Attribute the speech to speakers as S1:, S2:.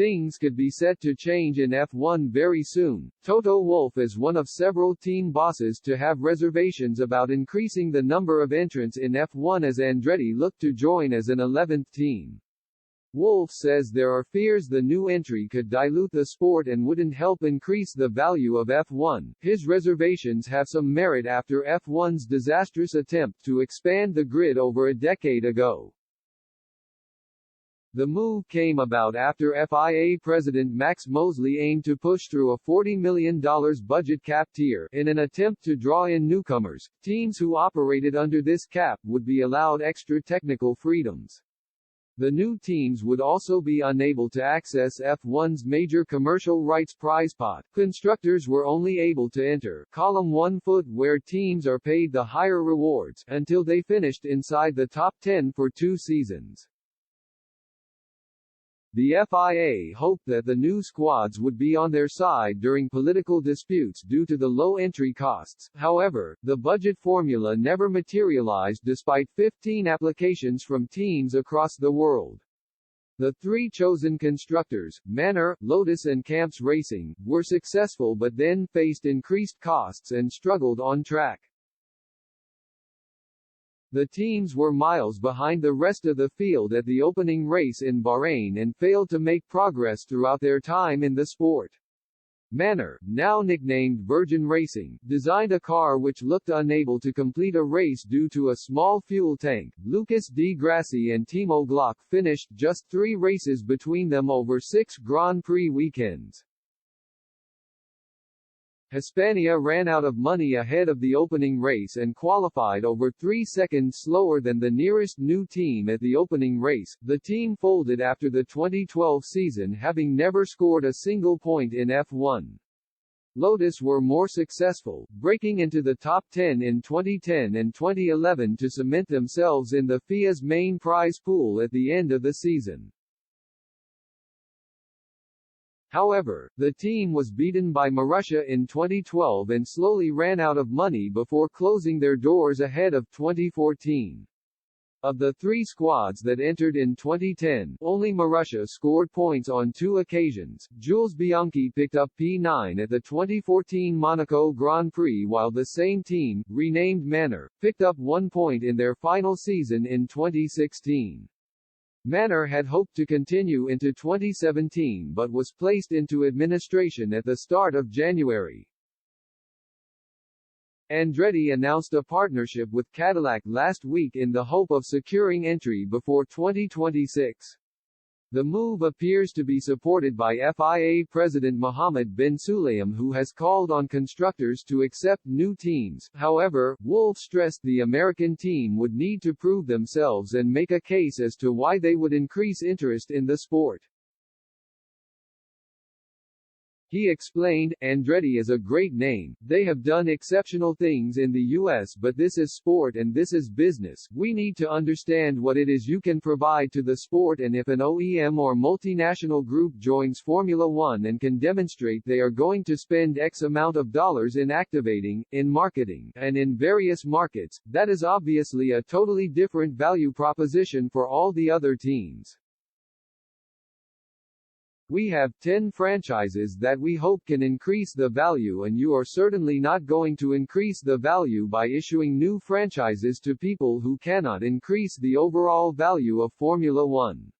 S1: Things could be set to change in F1 very soon. Toto Wolff is one of several team bosses to have reservations about increasing the number of entrants in F1 as Andretti looked to join as an 11th team. Wolff says there are fears the new entry could dilute the sport and wouldn't help increase the value of F1. His reservations have some merit after F1's disastrous attempt to expand the grid over a decade ago. The move came about after FIA President Max Mosley aimed to push through a $40 million budget cap tier. In an attempt to draw in newcomers, teams who operated under this cap would be allowed extra technical freedoms. The new teams would also be unable to access F1's major commercial rights prize pot. Constructors were only able to enter column 1 foot where teams are paid the higher rewards, until they finished inside the top 10 for 2 seasons. The FIA hoped that the new squads would be on their side during political disputes due to the low entry costs. However, the budget formula never materialized despite 15 applications from teams across the world. The 3 chosen constructors, Manor, Lotus and Camps Racing, were successful but then faced increased costs and struggled on track. The teams were miles behind the rest of the field at the opening race in Bahrain and failed to make progress throughout their time in the sport. Manor, now nicknamed Virgin Racing, designed a car which looked unable to complete a race due to a small fuel tank. Lucas Di Grassi and Timo Glock finished just 3 races between them over 6 Grand Prix weekends. Hispania ran out of money ahead of the opening race and qualified over 3 seconds slower than the nearest new team at the opening race. The team folded after the 2012 season, having never scored a single point in F1. Lotus were more successful, breaking into the top 10 in 2010 and 2011 to cement themselves in the FIA's main prize pool at the end of the season. However, the team was beaten by Marussia in 2012 and slowly ran out of money before closing their doors ahead of 2014. Of the 3 squads that entered in 2010, only Marussia scored points on 2 occasions. Jules Bianchi picked up P9 at the 2014 Monaco Grand Prix, while the same team, renamed Manor, picked up 1 point in their final season in 2016. Manor had hoped to continue into 2017 but was placed into administration at the start of January. Andretti announced a partnership with Cadillac last week in the hope of securing entry before 2026. The move appears to be supported by FIA President Mohammed bin Sulayem, who has called on constructors to accept new teams. However, Wolff stressed the American team would need to prove themselves and make a case as to why they would increase interest in the sport. He explained, "Andretti is a great name, they have done exceptional things in the US, but this is sport and this is business. We need to understand what it is you can provide to the sport, and if an OEM or multinational group joins Formula One and can demonstrate they are going to spend X amount of dollars in activating, in marketing, and in various markets, that is obviously a totally different value proposition for all the other teams. We have 10 franchises that we hope can increase the value, and you are certainly not going to increase the value by issuing new franchises to people who cannot increase the overall value of Formula One."